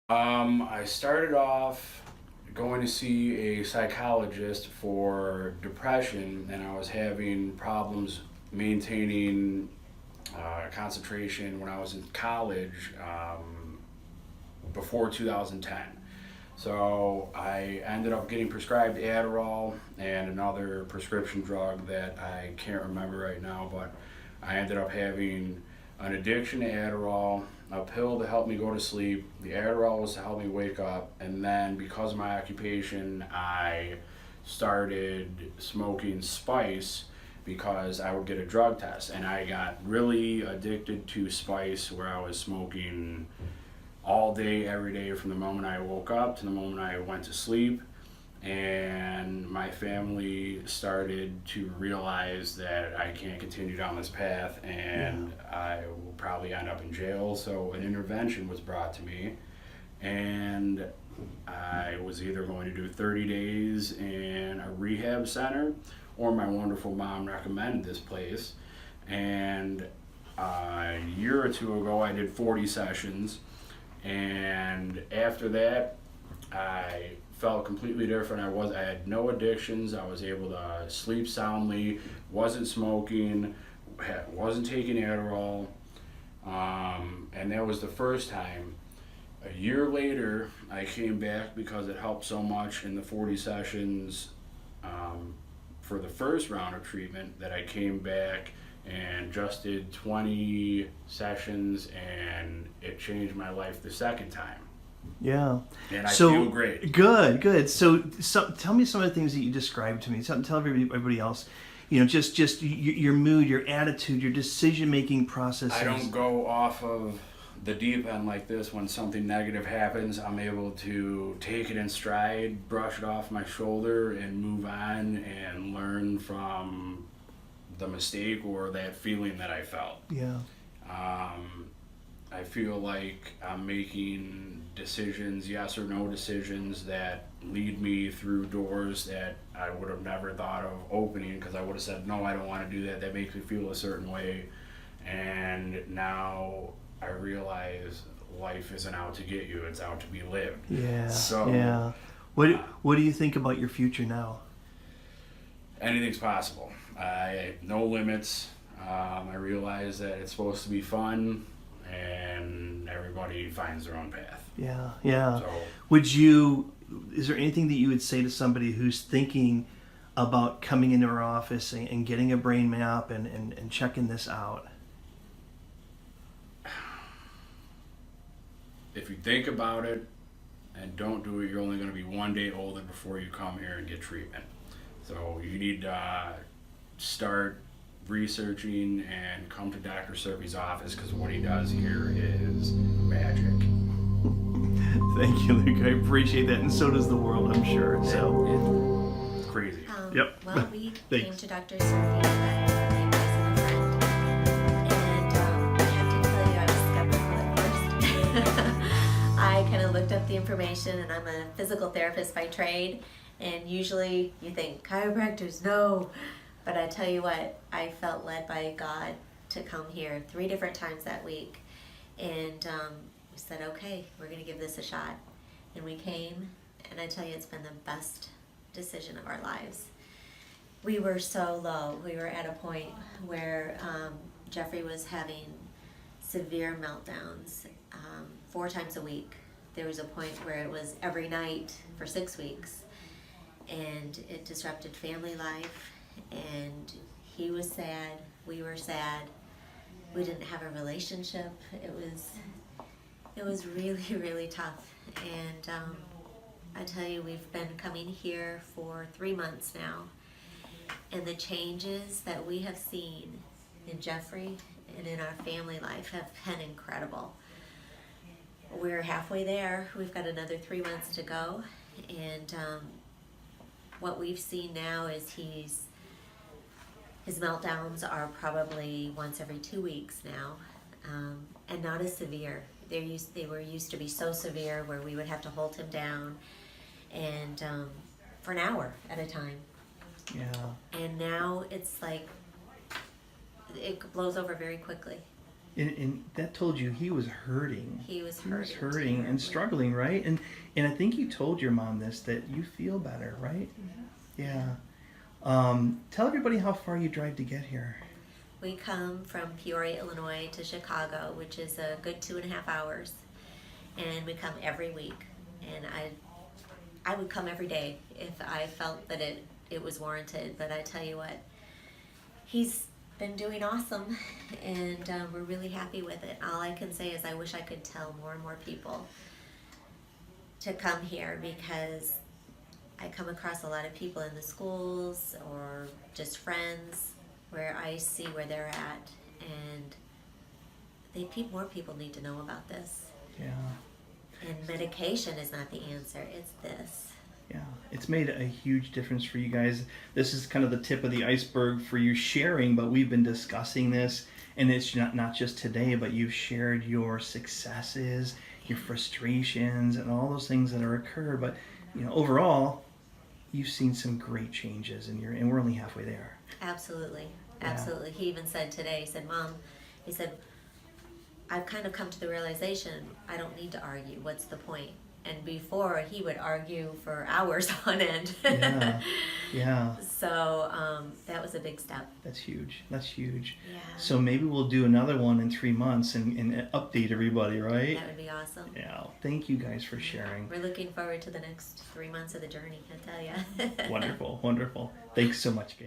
I started off going to see a psychologist for depression, and I was having problems maintaining concentration when I was in college before 2010. So I ended up getting prescribed Adderall and another prescription drug that I can't remember right now, but I ended up having an addiction to Adderall, a pill to help me go to sleep. The Adderall was to help me wake up, and then because of my occupation, I started smoking spice because I would get a drug test, and I got really addicted to spice where I was smoking all day, every day, from the moment I woke up to the moment I went to sleep. And my family started to realize that I can't continue down this path and I will probably end up in jail. So an intervention was brought to me, and I was either going to do 30 days in a rehab center, or my wonderful mom recommended this place. And a year or two ago, I did 40 sessions, and after that, I felt completely different. I had no addictions. I was able to sleep soundly, wasn't smoking, wasn't taking Adderall, and that was the first time. A year later, I came back because it helped so much in the 40 sessions for the first round of treatment that I came back and just did 20 sessions, and it changed my life the second time. Yeah. And I feel great. Good. So tell me some of the things that you described to me. Tell everybody else, just your mood, your attitude, your decision-making processes. I don't go off of the deep end like this. When something negative happens, I'm able to take it in stride, brush it off my shoulder, and move on and learn from the mistake or that feeling that I felt. Yeah. I feel like I'm making decisions, yes or no decisions, that lead me through doors that I would have never thought of opening, because I would have said, no, I don't want to do that. That makes me feel a certain way. And now I realize life isn't out to get you, it's out to be lived. Yeah. So, yeah. What do you think about your future now? Anything's possible. No limits. I realize that it's supposed to be fun, and everybody finds their own path. Yeah. So, is there anything that you would say to somebody who's thinking about coming into our office and getting a brain map and checking this out? if you think about it and don't do it, you're only going to be one day older before you come here and get treatment. So you need to start researching and come to Dr. Serpe's office, because what he does here is magic. Thank you, Luke. I appreciate that, and so does the world, I'm sure. So it's crazy. Yep. Well, we came to Dr. Serpe by advice of a friend, and I have to tell you, I was skeptical at first. I kind of looked up the information, and I'm a physical therapist by trade, and usually you think, chiropractors, no. But I tell you what, I felt led by God to come here 3 different times that week. And we said, okay, we're going to give this a shot. And we came, and I tell you, it's been the best decision of our lives. We were so low. We were at a point where Jeffrey was having severe meltdowns 4 times a week. There was a point where it was every night for 6 weeks. And it disrupted family life. And he was sad, we were sad, we didn't have a relationship. It was really, really tough. And I tell you, we've been coming here for 3 months now, and the changes that we have seen in Jeffrey and in our family life have been incredible. We're halfway there. We've got another 3 months to go, and what we've seen now is his meltdowns are probably once every 2 weeks now, and not as severe. They were used to be so severe where we would have to hold him down, and for an hour at a time. Yeah. And now it's like it blows over very quickly. And that told you he was hurting. He was He was hurting hurting and terribly. struggling, right? And I think you told your mom this, that you feel better, right? Yeah. Tell everybody how far you drive to get here. We come from Peoria, Illinois to Chicago, which is a good 2.5 hours. And we come every week. And I would come every day if I felt that it was warranted. But I tell you what, he's been doing awesome, and we're really happy with it. All I can say is I wish I could tell more and more people to come here, because I come across a lot of people in the schools or just friends where I see where they're at, and more people need to know about this. Yeah. And medication is not the answer, it's this. Yeah, it's made a huge difference for you guys. This is kind of the tip of the iceberg for you sharing, but we've been discussing this, and it's not just today, but you've shared your successes, your frustrations, and all those things that are occurred. But overall, you've seen some great changes, and we're only halfway there. Absolutely, Yeah. absolutely. He even said today, he said, Mom, he said, I've kind of come to the realization I don't need to argue. What's the point? And before, he would argue for hours on end. Yeah, yeah. So that was a big step. That's huge. That's huge. Yeah. So maybe we'll do another one in 3 months and update everybody, right? That would be awesome. Yeah. Thank you guys for sharing. We're looking forward to the next 3 months of the journey, I tell you. Wonderful, wonderful. Thanks so much, Kate.